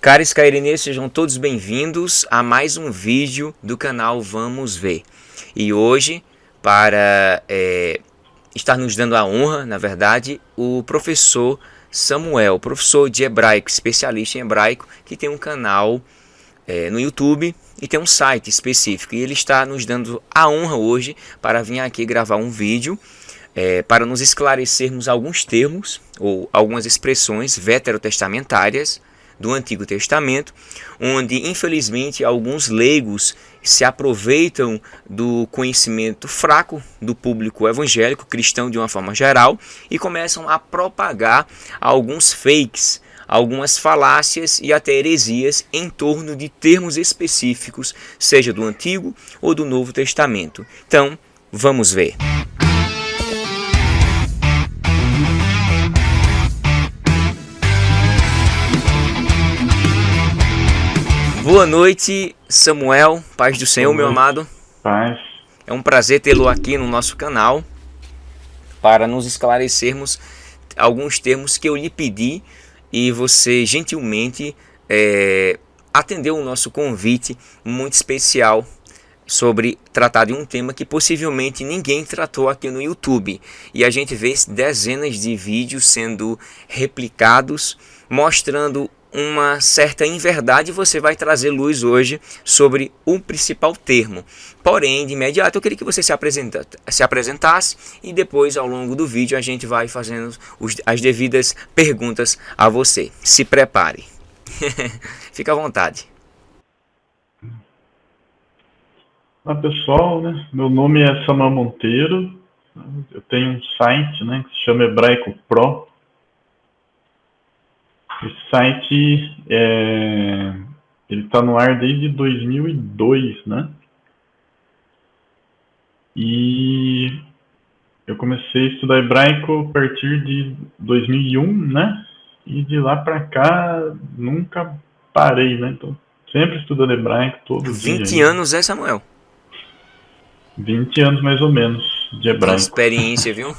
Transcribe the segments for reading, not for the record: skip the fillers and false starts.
Caros cairenenses, sejam todos bem-vindos a mais um vídeo do canal Vamos Ver. E hoje, para estar nos dando a honra, na verdade, o professor Samuel, professor de hebraico, especialista em hebraico, que tem um canal no YouTube e tem um site específico. E ele está nos dando a honra hoje para vir aqui gravar um vídeo para nos esclarecermos alguns termos ou algumas expressões veterotestamentárias do Antigo Testamento, onde infelizmente alguns leigos se aproveitam do conhecimento fraco do público evangélico, cristão de uma forma geral, e começam a propagar alguns fakes, algumas falácias e até heresias em torno de termos específicos, seja do Antigo ou do Novo Testamento. Então, vamos ver. Boa noite, Samuel, paz do Senhor, meu amado. Paz. É um prazer tê-lo aqui no nosso canal para nos esclarecermos alguns termos que eu lhe pedi e você gentilmente atendeu o nosso convite muito especial sobre tratar de um tema que possivelmente ninguém tratou aqui no YouTube. E a gente vê dezenas de vídeos sendo replicados, mostrando uma certa inverdade. Você vai trazer luz hoje sobre o principal termo. Porém, de imediato, eu queria que você se apresentasse e depois, ao longo do vídeo, a gente vai fazendo as devidas perguntas a você. Se prepare. Fica à vontade. Olá, pessoal, né? Meu nome é Samuel Monteiro. Eu tenho um site, né, que se chama Hebraico Pro. Esse site ele está no ar desde 2002, né? E eu comecei a estudar hebraico a partir de 2001, né? E de lá para cá nunca parei, né? Então, sempre estudando hebraico todo dia. 20 anos, Samuel? 20 anos mais ou menos de hebraico. Tem experiência, viu?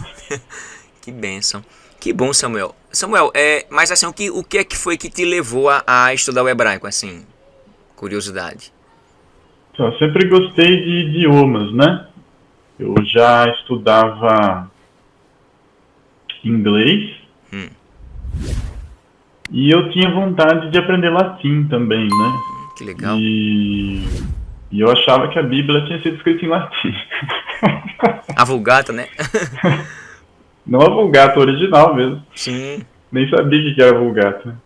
Que bênção. Que bom, Samuel. Samuel, mas assim, o que é que foi que te levou a estudar o hebraico, assim? Curiosidade. Então, eu sempre gostei de idiomas, né? Eu já estudava inglês e eu tinha vontade de aprender latim também, né? Que legal. E eu achava que a Bíblia tinha sido escrita em latim. A Vulgata, né? Não a Vulgata original mesmo. Sim. Nem sabia que era Vulgata.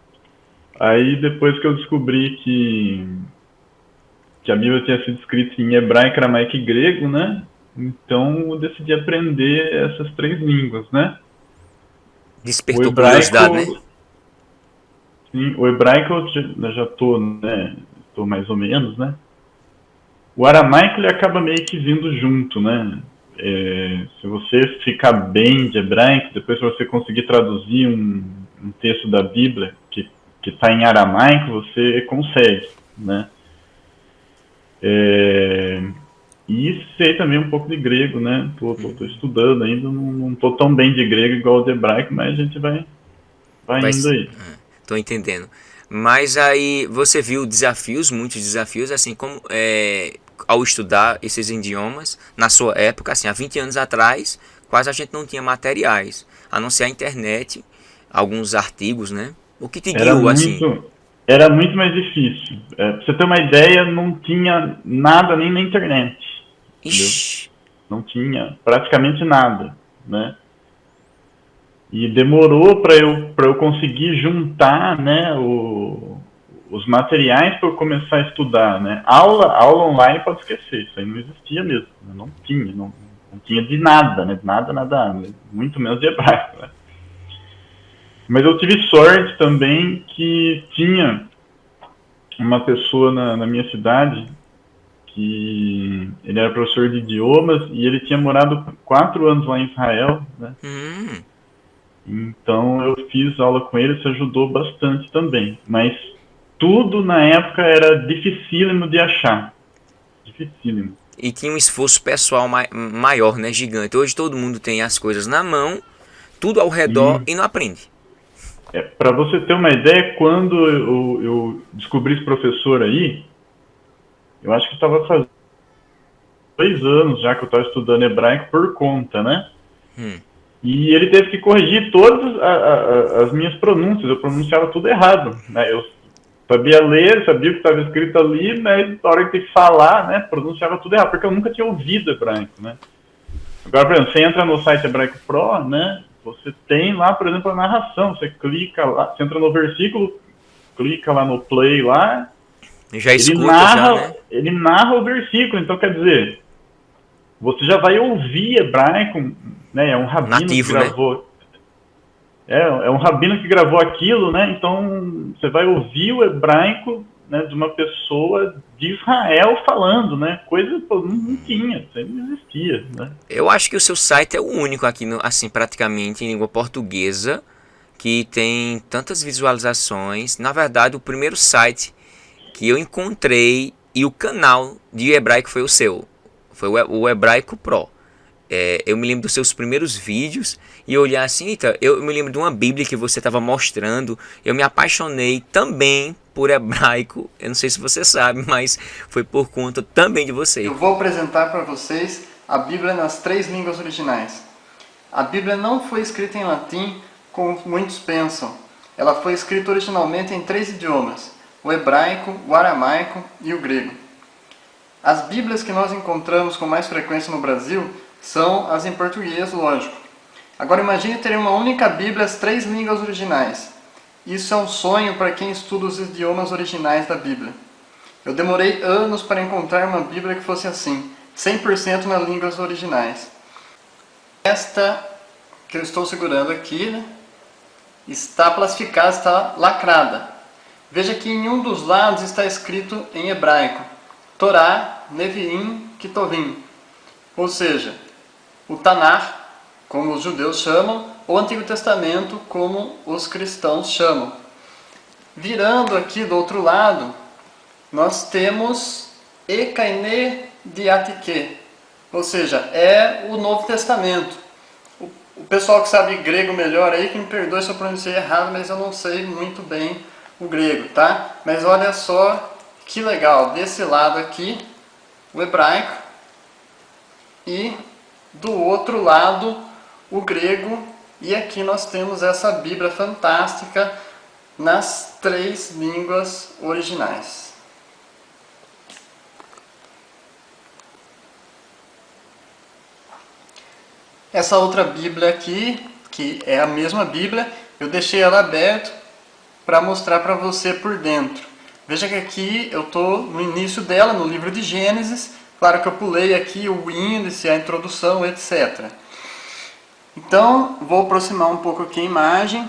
Aí depois que eu descobri que a Bíblia tinha sido escrita em hebraico, aramaico e grego, né? Então eu decidi aprender essas três línguas, né? Despertou curiosidade, né? Sim, o hebraico eu já tô, né? Tô mais ou menos, né? O aramaico ele acaba meio que vindo junto, né? Se você ficar bem de hebraico, depois você conseguir traduzir um texto da Bíblia que está em aramaico, você consegue, né? E sei também um pouco de grego, né? Tô estudando ainda, não tô tão bem de grego igual de hebraico, mas a gente vai indo aí. Tô entendendo. Mas aí você viu desafios, muitos desafios, assim como ao estudar esses idiomas, na sua época, assim, há 20 anos atrás, quase a gente não tinha materiais, a não ser a internet, alguns artigos, né? O que te guiou, assim? Era muito mais difícil. Pra você ter uma ideia, não tinha nada nem na internet. Ixi. Não tinha praticamente nada, né? E demorou para eu conseguir juntar, né, os materiais para eu começar a estudar, né? Aula online pode esquecer, isso aí não existia mesmo, não tinha de nada, né? Nada, muito menos de hebraico, né? Mas eu tive sorte também que tinha uma pessoa na minha cidade que ele era professor de idiomas e ele tinha morado 4 anos lá em Israel, né? Então eu fiz aula com ele, isso ajudou bastante também. Mas tudo na época era dificílimo de achar. Dificílimo. E tinha um esforço pessoal maior, né? Gigante. Hoje todo mundo tem as coisas na mão, tudo ao redor e não aprende. Para você ter uma ideia, quando eu descobri esse professor aí, eu acho que estava fazendo 2 anos já que eu estava estudando hebraico por conta, né? E ele teve que corrigir todas as minhas pronúncias. Eu pronunciava tudo errado, né? Eu sabia ler, sabia o que estava escrito ali, mas na hora que tem que falar, né, pronunciava tudo errado, porque eu nunca tinha ouvido hebraico, né? Agora, por exemplo, você entra no site Hebraico Pro, né? Você tem lá, por exemplo, a narração. Você clica lá, você entra no versículo, clica lá no play lá, Já escuta já, né? ele narra o versículo. Então, quer dizer, você já vai ouvir hebraico, né? É um rabino Nativo, que né? gravou. É um rabino que gravou aquilo, né? Então, você vai ouvir o hebraico, né, de uma pessoa de Israel falando, né? Coisa que não tinha, isso aí não existia, né? Eu acho que o seu site é o único aqui, assim, praticamente em língua portuguesa, que tem tantas visualizações. Na verdade, o primeiro site que eu encontrei e o canal de hebraico foi o seu. Foi o Hebraico Pro. Eu me lembro dos seus primeiros vídeos e eu olhar assim, eita, eu me lembro de uma Bíblia que você estava mostrando. Eu me apaixonei também por hebraico. Eu não sei se você sabe, mas foi por conta também de você. Eu vou apresentar para vocês a Bíblia nas 3 línguas originais. A Bíblia não foi escrita em latim, como muitos pensam. Ela foi escrita originalmente em 3 idiomas: o hebraico, o aramaico e o grego. As Bíblias que nós encontramos com mais frequência no Brasil são as em português, lógico. Agora imagine ter uma única Bíblia as 3 línguas originais. Isso é um sonho para quem estuda os idiomas originais da Bíblia. Eu demorei anos para encontrar uma Bíblia que fosse assim, 100% nas línguas originais. Esta que eu estou segurando aqui, né, está plastificada, está lacrada. Veja que em um dos lados está escrito em hebraico: Torá, Neviim, Ketuvim. Ou seja, o Tanar, como os judeus chamam, ou Antigo Testamento, como os cristãos chamam. Virando aqui do outro lado, nós temos Ekaine Diatike, ou seja, é o Novo Testamento. O pessoal que sabe grego melhor aí, que me perdoe se eu pronunciei errado, mas eu não sei muito bem o grego, tá? Mas olha só que legal, desse lado aqui, o hebraico, e do outro lado, o grego, e aqui nós temos essa Bíblia fantástica nas 3 línguas originais. Essa outra Bíblia aqui, que é a mesma Bíblia, eu deixei ela aberta para mostrar para você por dentro. Veja que aqui eu estou no início dela, no livro de Gênesis. Claro que eu pulei aqui o índice, a introdução, etc. Então, vou aproximar um pouco aqui a imagem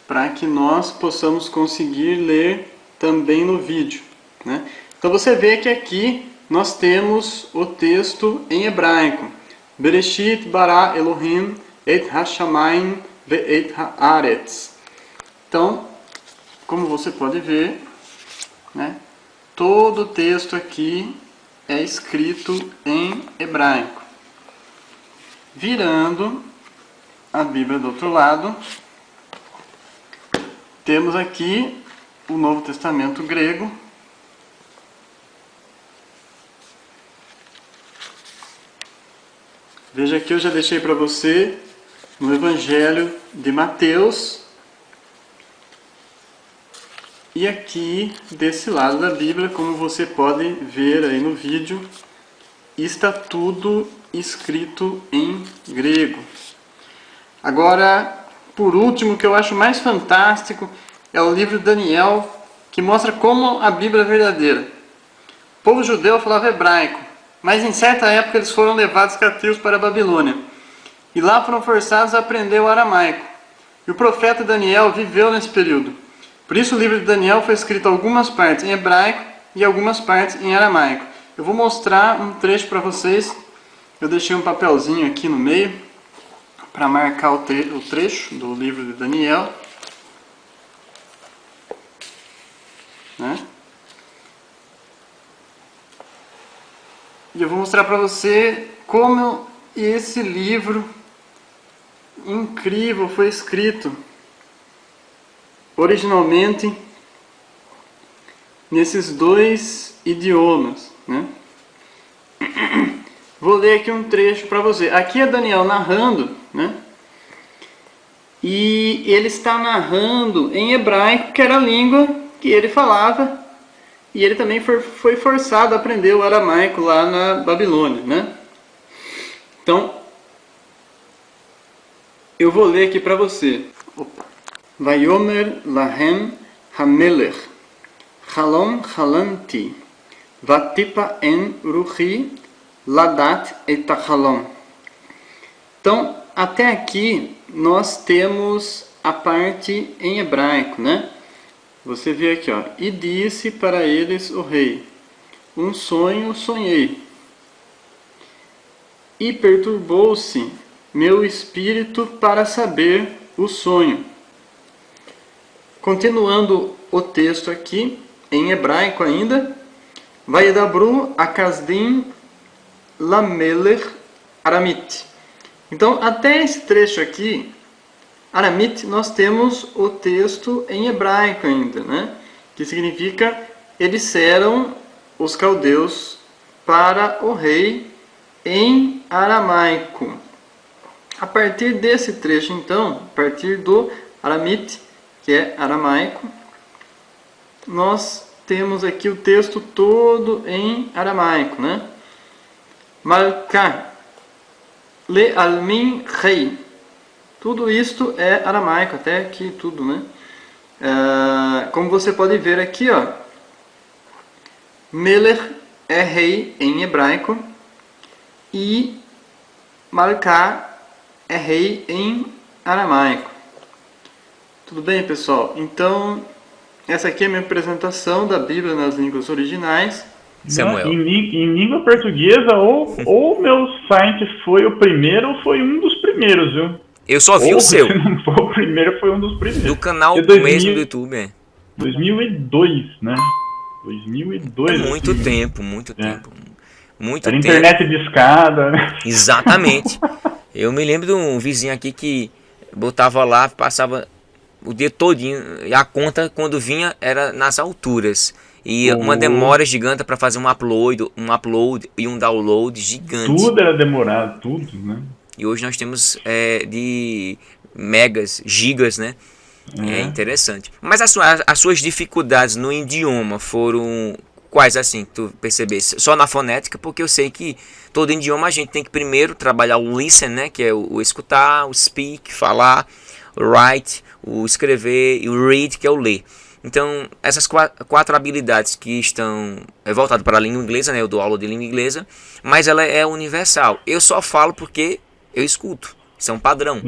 para que nós possamos conseguir ler também no vídeo, né? Então você vê que aqui nós temos o texto em hebraico. Bereshit bara Elohim et hashamayim ve'et haaretz. Então, como você pode ver, né, todo o texto aqui é escrito em hebraico. Virando a Bíblia do outro lado, temos aqui o Novo Testamento grego. Veja aqui, eu já deixei para você no Evangelho de Mateus. E aqui, desse lado da Bíblia, como você pode ver aí no vídeo, está tudo escrito em grego. Agora, por último, o que eu acho mais fantástico é o livro de Daniel, que mostra como a Bíblia é verdadeira. O povo judeu falava hebraico, mas em certa época eles foram levados cativos para a Babilônia. E lá foram forçados a aprender o aramaico. E o profeta Daniel viveu nesse período. Por isso o livro de Daniel foi escrito algumas partes em hebraico e algumas partes em aramaico. Eu vou mostrar um trecho para vocês. Eu deixei um papelzinho aqui no meio para marcar o trecho do livro de Daniel, né? E eu vou mostrar para você como esse livro incrível foi escrito. originalmente nesses dois idiomas, né? Vou ler aqui um trecho para você. Aqui é Daniel narrando, né? E ele está narrando em hebraico, que era a língua que ele falava, e ele também foi forçado a aprender o aramaico lá na Babilônia, né? Então, eu vou ler aqui para você. Vayomer lahem hamelech, Halom halamti, vatipa en ruchi, ladat et halom. Então, até aqui nós temos a parte em hebraico, né? Você vê aqui, ó. E disse para eles o rei: um sonho sonhei. E perturbou-se meu espírito para saber o sonho. Continuando o texto aqui, em hebraico ainda. Vayedabru akazdim lamelech aramit. Então, até esse trecho aqui, aramit, nós temos o texto em hebraico ainda, né? Que significa, eles disseram os caldeus para o rei em aramaico. A partir desse trecho, então, a partir do aramit, que é aramaico, nós temos aqui o texto todo em aramaico, né? Malka le almin rei. Tudo isto é aramaico, até aqui tudo, né? Como você pode ver aqui, ó, Melech é rei em hebraico e Malka é rei em aramaico. Tudo bem, pessoal? Então, essa aqui é a minha apresentação da Bíblia nas línguas originais. Samuel. Em língua portuguesa, ou meu site foi o primeiro ou foi um dos primeiros, viu? Eu só vi ou, o seu. Se não for o primeiro, foi um dos primeiros. Do canal mesmo do YouTube, é. 2002, né? 2002. É muito assim, tempo, muito tempo. Muito Era tempo. internet de escada. Exatamente. Eu me lembro de um vizinho aqui que botava lá, passava o dia todinho, e a conta quando vinha era nas alturas. E uma demora gigante para fazer um upload e um download gigante. Tudo era demorado, tudo, né? E hoje nós temos de megas, gigas, né? É interessante. Mas as suas dificuldades no idioma foram quais, assim, tu percebesse? Só na fonética, porque eu sei que todo idioma a gente tem que primeiro trabalhar o listen, né? Que é o escutar, o speak, falar, o write, o escrever e o read, que é o ler. Então, essas quatro habilidades que estão voltadas para a língua inglesa, né? Eu dou aula de língua inglesa, mas ela é universal. Eu só falo porque eu escuto. Isso é um padrão,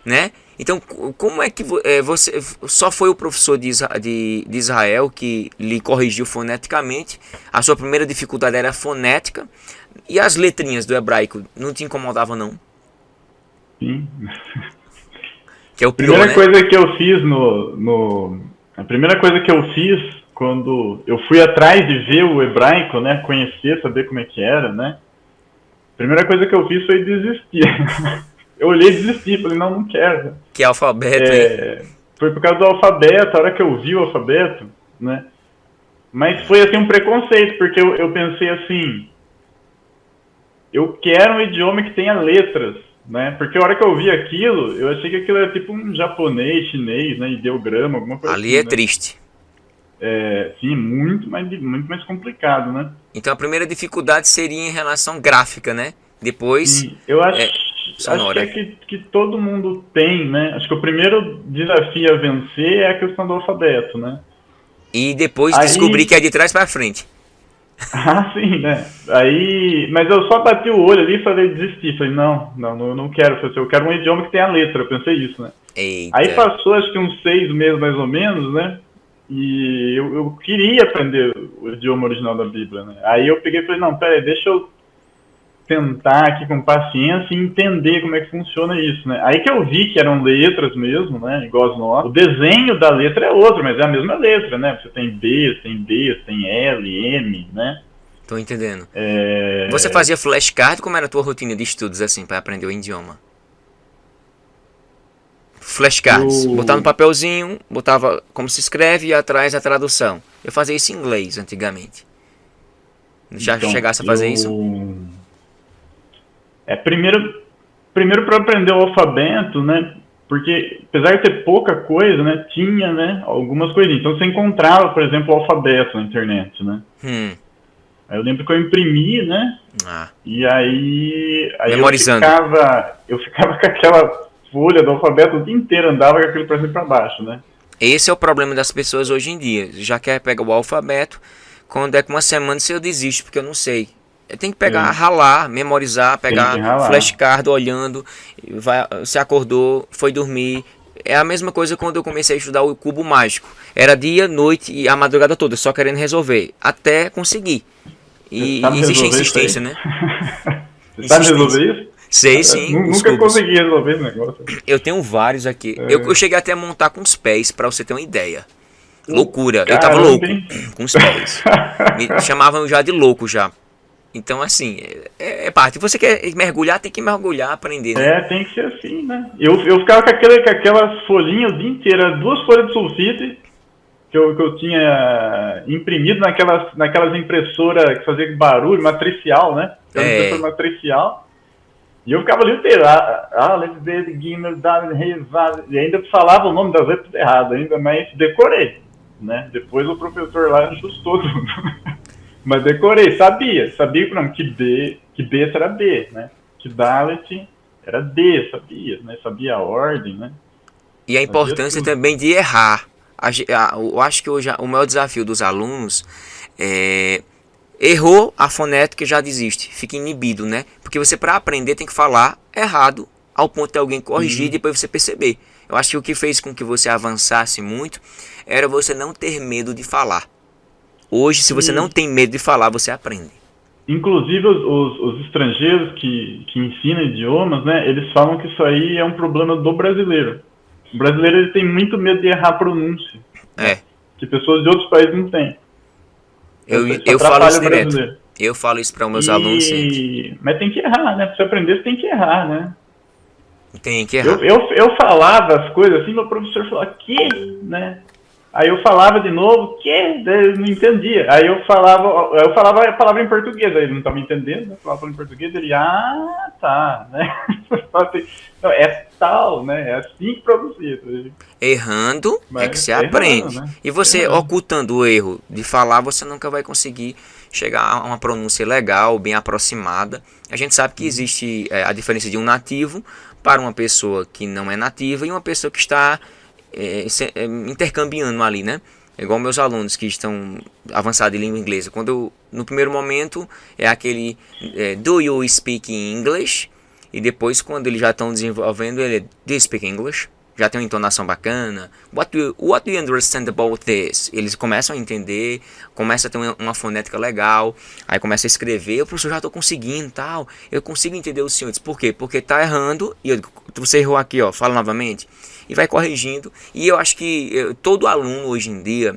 né? Então, como é que você... Só foi o professor de Israel que lhe corrigiu foneticamente? A sua primeira dificuldade era fonética? E as letrinhas do hebraico não te incomodavam, não? Sim. Que é o pior, primeira coisa que eu fiz A primeira coisa que eu fiz quando eu fui atrás de ver o hebraico, né, conhecer, saber como é que era, né, a primeira coisa que eu fiz foi desistir. Eu olhei e desisti, falei, não quero. Que alfabeto, hein? Foi por causa do alfabeto, a hora que eu vi o alfabeto, né, mas foi assim um preconceito, porque eu pensei assim, eu quero um idioma que tenha letras, né? Porque a hora que eu vi aquilo, eu achei que aquilo era tipo um japonês, chinês, né? Ideograma, alguma coisa ali assim, é né? triste. Sim, muito mais complicado, né? Então a primeira dificuldade seria em relação gráfica, né? Depois, Sim, eu acho sonora. que é que todo mundo tem, né? Acho que o primeiro desafio a vencer é a questão do alfabeto, né? E depois descobrir que é de trás para frente. Sim, né? Mas eu só bati o olho ali e falei, desisti. Falei, eu não quero. Eu quero um idioma que tenha letra. Eu pensei isso, né? Eita. Aí passou acho que uns 6 meses mais ou menos, né? E eu queria aprender o idioma original da Bíblia, né? Aí eu peguei e falei, não, peraí, deixa eu tentar aqui com paciência e entender como é que funciona isso, né? Aí que eu vi que eram letras mesmo, né? Igual as nossas. O desenho da letra é outro, mas é a mesma letra, né? Você tem B, tem L, M, né? Tô entendendo. Você fazia flashcard? Como era a tua rotina de estudos, assim, para aprender o idioma? Flashcards. Botar no papelzinho, botava como se escreve e atrás a tradução. Eu fazia isso em inglês antigamente. Já Então, chegasse a fazer isso? Primeiro para aprender o alfabeto, né? Porque apesar de ter pouca coisa, né? Tinha, né? Algumas coisinhas. Então você encontrava, por exemplo, o alfabeto na internet, né? Aí eu lembro que eu imprimi, né? E aí memorizando. Eu ficava com aquela folha do alfabeto o dia inteiro, andava com aquilo pra cima e pra baixo, né? Esse é o problema das pessoas hoje em dia. Já quer pegar o alfabeto, quando é com uma semana eu desisto, porque eu não sei. Tem que pegar, ralar, memorizar, pegar flashcard olhando, você acordou, foi dormir. É a mesma coisa quando eu comecei a estudar o cubo mágico. Era dia, noite e a madrugada toda, só querendo resolver, até conseguir. E existe a insistência, né? Você sabe resolver isso? Sei, sim. Nunca consegui resolver esse negócio. Eu tenho vários aqui. Eu cheguei até a montar com os pés, pra você ter uma ideia. Loucura. Eu tava louco com os pés. Me chamavam já de louco já. Então, assim, é parte. Você quer mergulhar, tem que mergulhar, aprender, né? Tem que ser assim, né? Eu ficava com aquelas folhinhas o dia inteiro, 2 folhas de sulfite que eu tinha imprimido naquelas impressoras que faziam barulho, matricial, né? Impressora matricial. E eu ficava ali inteiro. E ainda falava o nome das letras errado, ainda, mas decorei, né? Depois o professor lá ajustou tudo. Mas decorei, sabia que B era B, né? Que Dalet era D, sabia, né? Sabia a ordem, né? E a importância também de errar. Eu acho que hoje o maior desafio dos alunos é errou a fonética, já desiste, fica inibido, né? Porque você, para aprender, tem que falar errado ao ponto de alguém corrigir e depois você perceber. Eu acho que o que fez com que você avançasse muito era você não ter medo de falar. Hoje, se você não tem medo de falar, você aprende. Inclusive, os estrangeiros que ensinam idiomas, né, eles falam que isso aí é um problema do brasileiro. O brasileiro ele tem muito medo de errar a pronúncia. Né, que pessoas de outros países não têm. Eu falo isso direto. Eu falo isso para os meus alunos sempre. Mas tem que errar, né? Para você aprender, você tem que errar, né? Tem que errar. Eu falava as coisas assim, meu professor falava, que, né? Aí eu falava de novo, que? Eu não entendia. Aí eu falava a palavra em português, aí ele não estava entendendo, né? Eu falava em português, ele, tá, né? Então, é tal, né? É assim que pronuncia. Errando é que você aprende. Né? E você ocultando o erro de falar, você nunca vai conseguir chegar a uma pronúncia legal, bem aproximada. A gente sabe que existe a diferença de um nativo para uma pessoa que não é nativa e uma pessoa que está intercambiando ali, né? Igual meus alunos que estão avançados em língua inglesa. Quando no primeiro momento é aquele do you speak English? E depois, quando eles já estão desenvolvendo, ele é do you speak English? Já tem uma entonação bacana. What do you understand about this? Eles começam a entender, começam a ter uma fonética legal, aí começa a escrever, o professor já estou conseguindo, tal. Eu consigo entender o senhor. Por quê? Porque está errando, e eu digo, você errou aqui, ó, fala novamente. E vai corrigindo. E eu acho que todo aluno hoje em dia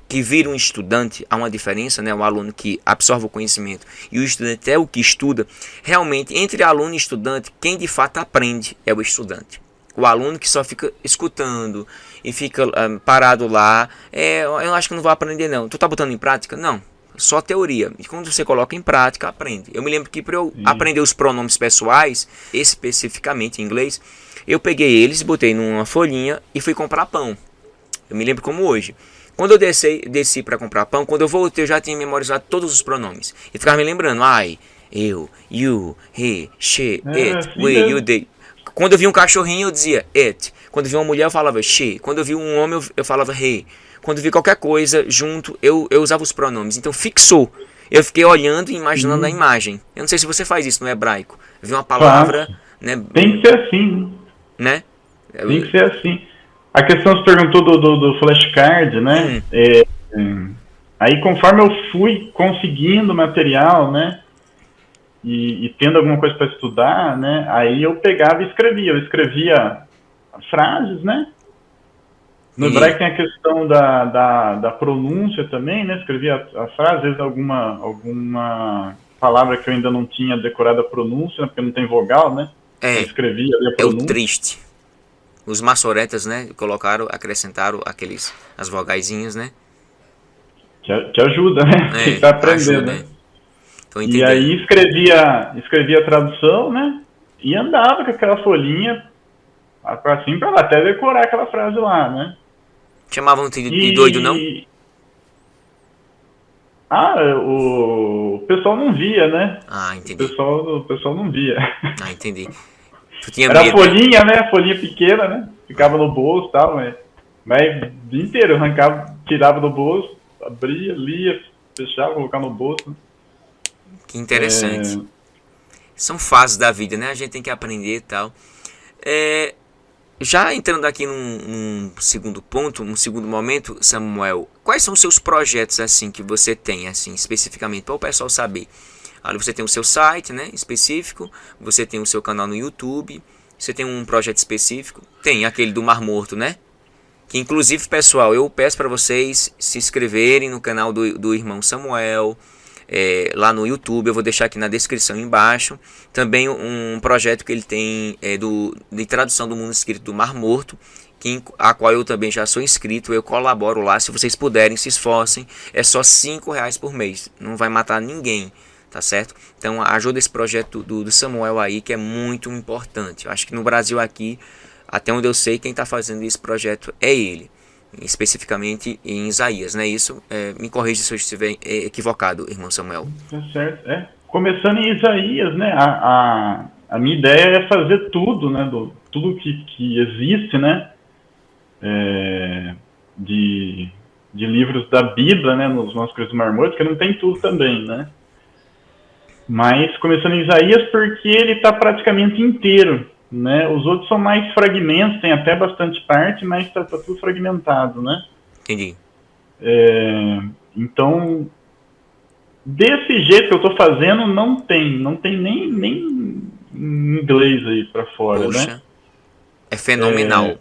que vira um estudante, há uma diferença, né? O aluno que absorve o conhecimento e o estudante é o que estuda. Realmente, entre aluno e estudante, quem de fato aprende é o estudante. O aluno que só fica escutando e fica parado lá, eu acho que não vou aprender não. Tu tá botando em prática? Não, só teoria. E quando você coloca em prática, aprende. Eu me lembro que para eu aprender os pronomes pessoais, especificamente em inglês, eu peguei eles, botei numa folhinha e fui comprar pão. Eu me lembro como hoje. Quando eu desci para comprar pão, quando eu voltei eu já tinha memorizado todos os pronomes. E ficava me lembrando, I, eu, you, he, she, it, we, you, they. Quando eu vi um cachorrinho eu dizia it. Quando eu vi uma mulher eu falava she. Quando eu vi um homem eu falava he. Quando eu vi qualquer coisa junto eu usava os pronomes. Então fixou. Eu fiquei olhando e imaginando a imagem. Eu não sei se você faz isso no hebraico. Eu vi uma palavra... Né, tem que ser assim. Né? Tem que ser assim. A questão se perguntou do flashcard, né? Aí conforme eu fui conseguindo material, né? E tendo alguma coisa para estudar, né? Aí eu pegava e escrevia. Eu escrevia frases, né? No hebraico tem a questão da pronúncia também, né? Escrevia a frase, às vezes alguma palavra que eu ainda não tinha decorado a pronúncia, porque não tem vogal, né? Eu escrevia ali a pronúncia. É o triste. Os maçoretas, né, acrescentaram as vogaizinhas, né? Que ajuda, né? Quem tá aprendendo, né? Tô E entendendo. aí escrevia a tradução, né? E andava com aquela folhinha pra cima pra lá, até decorar aquela frase lá, né? Chamavam de doido, não? O pessoal não via, né? Ah, entendi. O pessoal não via. Ah, entendi. Tu tinha Era medo, folhinha, né? Folhinha pequena, né? Ficava no bolso e tal, mas o dia inteiro arrancava, tirava do bolso, abria, lia, fechava, colocava no bolso. Né? Que interessante. São fases da vida, né? A gente tem que aprender e tal. Já entrando aqui num segundo ponto, um segundo momento, Samuel, quais são os seus projetos assim que você tem, assim, especificamente, para o pessoal saber? Ali você tem o seu site, né, específico, você tem o seu canal no YouTube, você tem um projeto específico, tem aquele do Mar Morto, né? Que inclusive, pessoal, eu peço para vocês se inscreverem no canal do irmão Samuel, lá no YouTube, eu vou deixar aqui na descrição embaixo. Também um projeto que ele tem de tradução do mundo escrito do Mar Morto, a qual eu também já sou inscrito, eu colaboro lá. Se vocês puderem, se esforcem, é só R$5 por mês, não vai matar ninguém, tá certo? Então ajuda esse projeto do Samuel aí, que é muito importante. Eu acho que no Brasil aqui, até onde eu sei, quem está fazendo esse projeto é ele, especificamente em Isaías, né? Isso, me corrija se eu estiver equivocado, irmão Samuel. Tá certo, Começando em Isaías, né? A minha ideia é fazer tudo, né? Tudo que existe, né? De livros da Bíblia, né? Nos manuscritos do Mar Morto, que não tem tudo também, né? Mas começando em Isaías, porque ele está praticamente inteiro, né? Os outros são mais fragmentos, tem até bastante parte, mas está tudo fragmentado, né? Entendi. Então, desse jeito que eu estou fazendo, não tem nem em inglês aí para fora, Poxa, né? é fenomenal.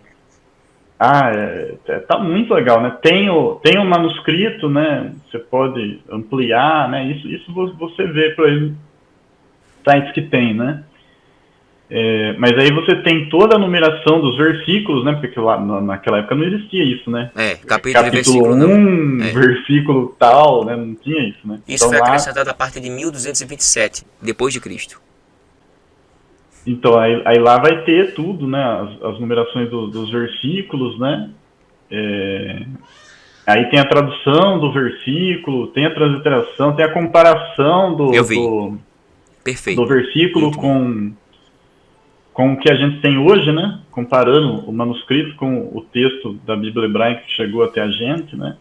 Tá muito legal, né? Tem o manuscrito, né? Você pode ampliar, né? Isso você vê por aí, sites que tem, né? Mas aí você tem toda a numeração dos versículos, né? Porque lá naquela época não existia isso, né? Capítulo e versículo 1, versículo tal, né? Não tinha isso, né? Isso então, foi acrescentado a partir de 1227, depois de Cristo. Então, aí lá vai ter tudo, né? As numerações dos versículos, né? Aí tem a tradução do versículo, tem a transliteração, tem a comparação do versículo com o que a gente tem hoje, né? Comparando o manuscrito com o texto da Bíblia hebraica que chegou até a gente, né?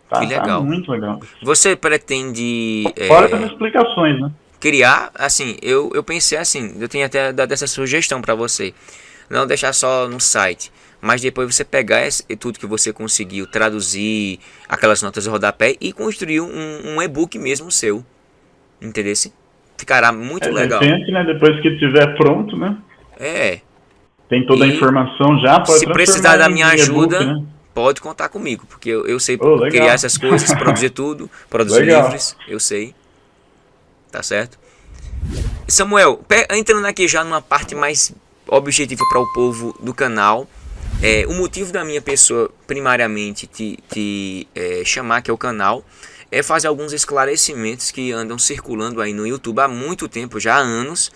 Que legal. Tá muito legal. Você pretende... Fora as explicações, né? Criar, assim, eu pensei assim, eu tenho até dado essa sugestão para você. Não deixar só no site, mas depois você pegar tudo que você conseguiu, traduzir aquelas notas de rodapé e construir um e-book mesmo seu. Entendeu? Ficará muito legal. Repente, né? Depois que estiver pronto, né? Tem toda a informação já, pode se precisar da minha ajuda, né? pode contar comigo, porque eu sei criar essas coisas, produzir tudo, produzir livros, eu sei. Tá certo? Samuel, entrando aqui já numa parte mais objetiva para o povo do canal, o motivo da minha pessoa, primariamente, te chamar aqui ao canal, é fazer alguns esclarecimentos que andam circulando aí no YouTube há muito tempo, já há anos,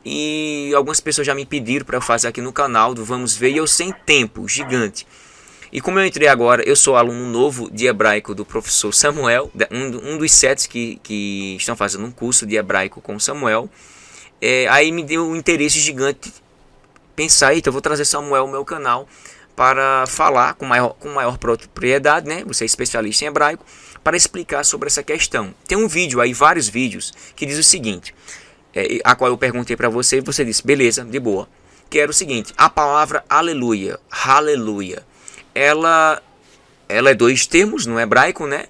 e algumas pessoas já me pediram para eu fazer aqui no canal do Vamos Ver, e eu sem tempo, gigante. E como eu entrei agora, eu sou aluno novo de hebraico do professor Samuel, um dos 7 que estão fazendo um curso de hebraico com Samuel. Aí me deu um interesse gigante pensar, eu vou trazer Samuel ao meu canal para falar com maior propriedade, né? Você é especialista em hebraico, para explicar sobre essa questão. Tem um vídeo aí, vários vídeos, que diz o seguinte, a qual eu perguntei para você e você disse, beleza, de boa. Que era o seguinte, a palavra aleluia, aleluia, ela é 2 termos no hebraico, né?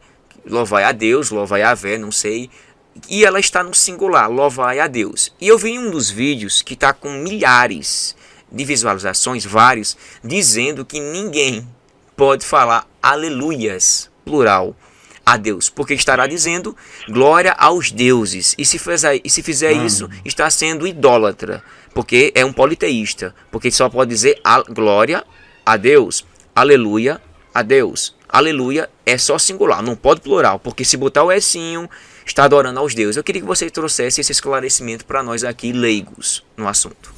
Louvai a Deus, louvai a Vé, não sei. E ela está no singular, louvai a Deus. E eu vi em um dos vídeos que está com milhares de visualizações, vários, dizendo que ninguém pode falar aleluias, plural. a Deus, porque estará dizendo glória aos deuses. E se fizer isso, está sendo idólatra, porque é um politeísta, porque só pode dizer glória a Deus, aleluia a Deus. Aleluia é só singular, não pode plural, porque se botar o essinho, está adorando aos deuses. Eu queria que você trouxesse esse esclarecimento para nós aqui, leigos, no assunto.